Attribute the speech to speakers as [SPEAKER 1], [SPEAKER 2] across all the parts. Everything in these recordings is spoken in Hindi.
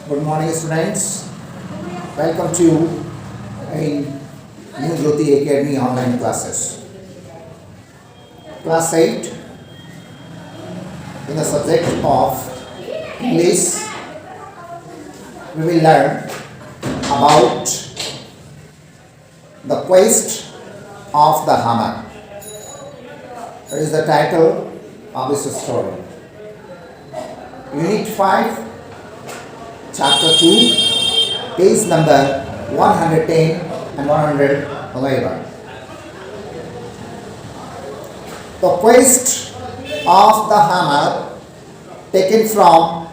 [SPEAKER 1] Good morning, students. Welcome to New Jyoti Academy online classes. Class 8 in the subject of English. We will learn about the quest of the hammer. That is the title of this story. Unit 5, Chapter 2, page number 110 and 111. The quest of the hammer, taken from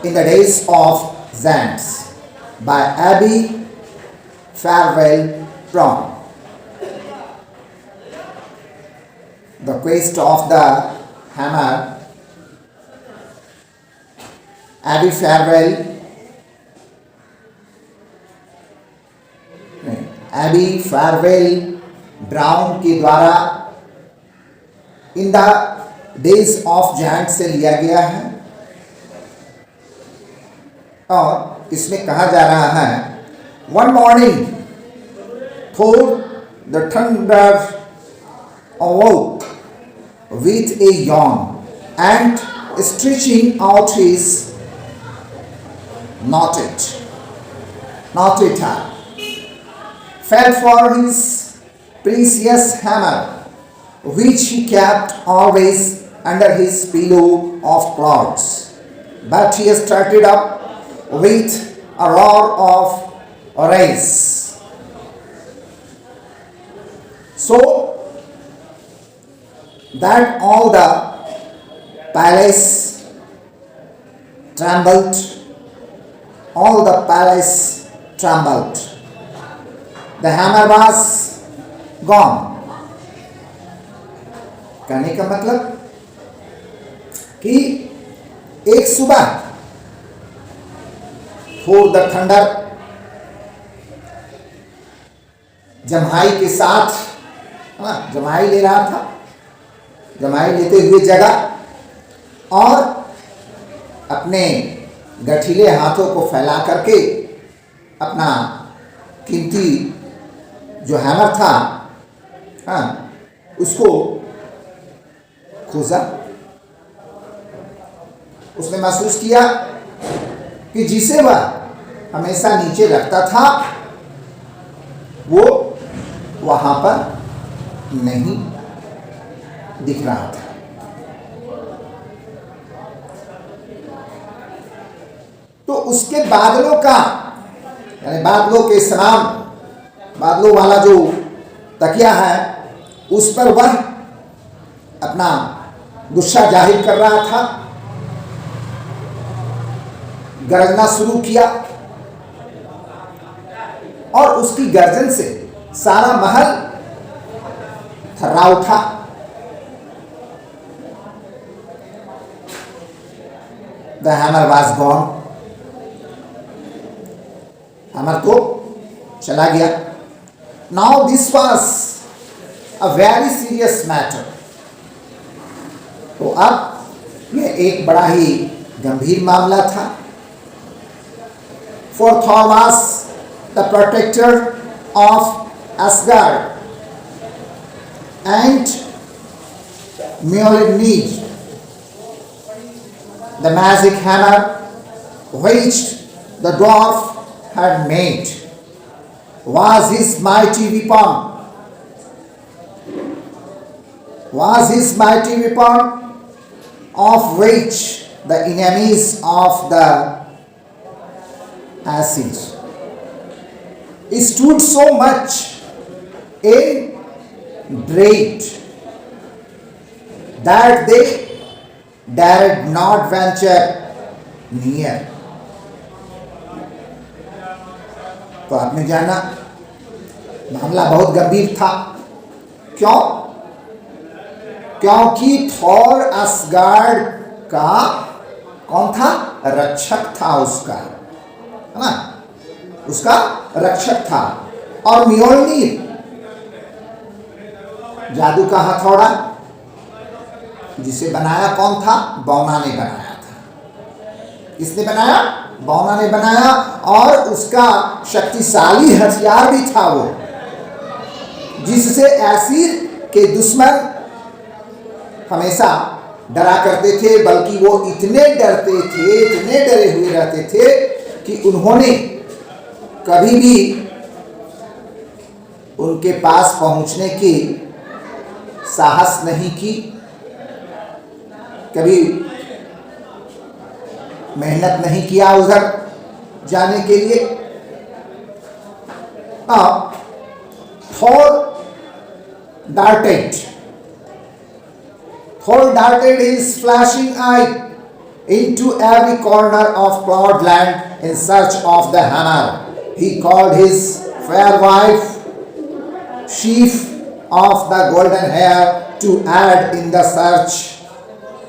[SPEAKER 1] In the Days of Xanthes by Abby Farwell Brown. The quest of the hammer, Abby Farwell brown के द्वारा in the days of gents से लिया गया है और इसमें कहा जा रहा है one morning four the thunder awoke with a yawn and stretching out his knotted hand, felt for his precious hammer, which he kept always under his pillow of clouds. But he started up with a roar of rays. So that all the palace trembled, The hammer was gone. कहने का मतलब कि एक सुबह फोर द थंडर जम्हाई के साथ जम्हाई ले रहा था, जम्हाई लेते हुए जगा और अपने गठीले हाथों को फैला करके अपना कीमती जो हैमर था उसको खोजा। उसने महसूस किया कि जिसे वह हमेशा नीचे रखता था वो वहां पर नहीं दिख रहा था। तो उसके बादलों का यानी बादलों के सलाम, बादलों वाला जो तकिया है उस पर वह अपना गुस्सा जाहिर कर रहा था, गरजना शुरू किया और उसकी गर्जन से सारा महल थर्रा उठा। The hammer was gone. hammer तो चला गया। Now this was a very serious matter. तो अब यह एक बड़ा ही गंभीर मामला था। For Thor was the protector of Asgard and Mjolnir, the magic hammer which the dwarf had made, was his mighty weapon, of which the enemies of the Ascids stood so much in dread that they dared not venture near. तो आपने जाना मामला बहुत गंभीर था। क्यों? क्योंकि थॉर असगार्ड का कौन था? रक्षक था उसका, है ना? उसका रक्षक था। और म्योल्नीर जादू का हथौड़ा जिसे बनाया कौन था? बौना ने बनाया था। किसने बनाया? बौना ने बनाया और उसका शक्तिशाली हथियार भी था वो, जिससे एसीर के दुश्मन हमेशा डरा करते थे, बल्कि वो इतने डरते थे, इतने डरे हुए रहते थे कि उन्होंने कभी भी उनके पास पहुंचने की साहस नहीं की, कभी मेहनत नहीं किया उधर जाने के लिए। Thor darted his flashing eye into every corner of Cloudland in search of the hammer. He called his fair wife, sheaf of the golden hair, to aid in the search,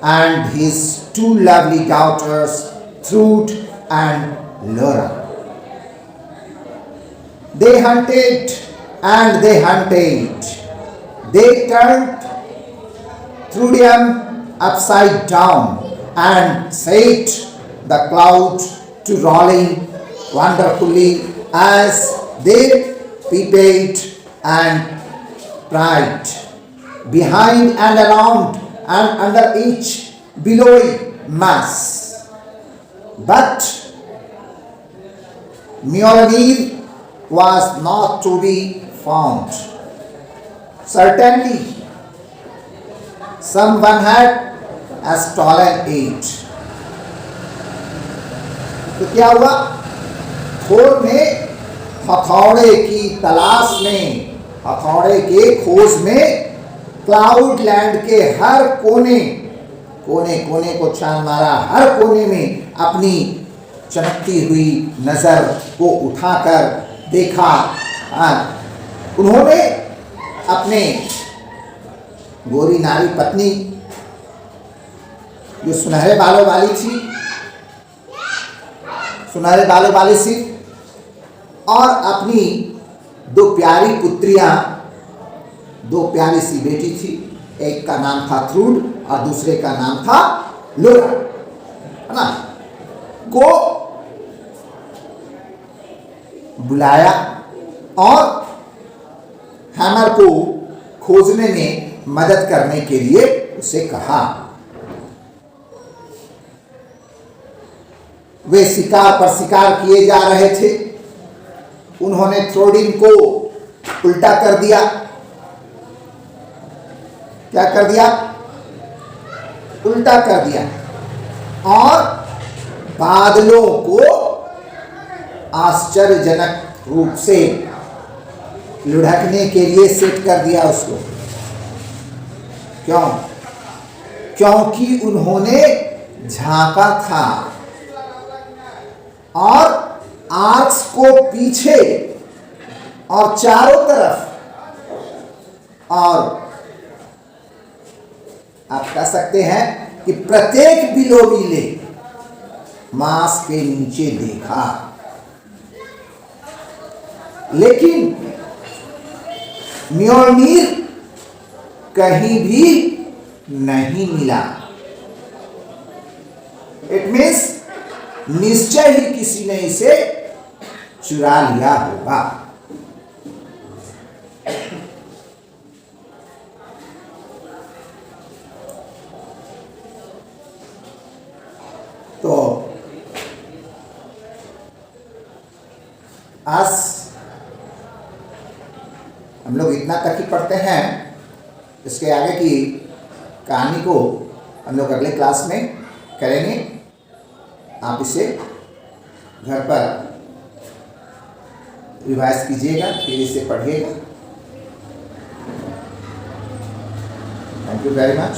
[SPEAKER 1] and his two lovely daughters, Thrud and Laura. They hunted and they hunted. They turned Thrudium upside down and set the cloud to rolling wonderfully as they peeped and pried behind and around and under each billowy mass. But Mjolnir was not to be found. Certainly, someone had stolen it. तो क्या हुआ? थोर ने हथौड़े की तलाश में, हथौड़े के खोज में क्लाउड लैंड के हर कोने को छान मारा, हर कोने में अपनी चमकती हुई नजर को उठाकर देखा। उन्होंने अपने गोरी नारी पत्नी जो सुनहरे बालों वाली थी और अपनी दो प्यारी पुत्रियां, दो प्यारी सी बेटी थी, एक का नाम था थ्रूड और दूसरे का नाम था लोरा, है ना, को बुलाया और हैमर को खोजने में मदद करने के लिए उसे कहा। वे शिकार पर शिकार किए जा रहे थे। उन्होंने थ्रोडिन को उल्टा कर दिया। क्या कर दिया? उल्टा कर दिया और बादलों को आश्चर्यजनक रूप से लुढ़कने के लिए सेट कर दिया उसको। क्यों? क्योंकि उन्होंने झांका था और आर्क्स को पीछे और चारों तरफ, और आप कह सकते हैं कि प्रत्येक बिलोबिले मांस के नीचे देखा, लेकिन म्योल्नीर कहीं भी नहीं मिला। इट मीन्स निश्चय ही किसी ने इसे चुरा लिया होगा। तो आज हम लोग इतना तक ही पढ़ते हैं। इसके आगे की कहानी को हम लोग अगले क्लास में करेंगे। आप इसे घर पर रिवाइज कीजिएगा, फिर इसे पढ़िएगा। Thank you very much.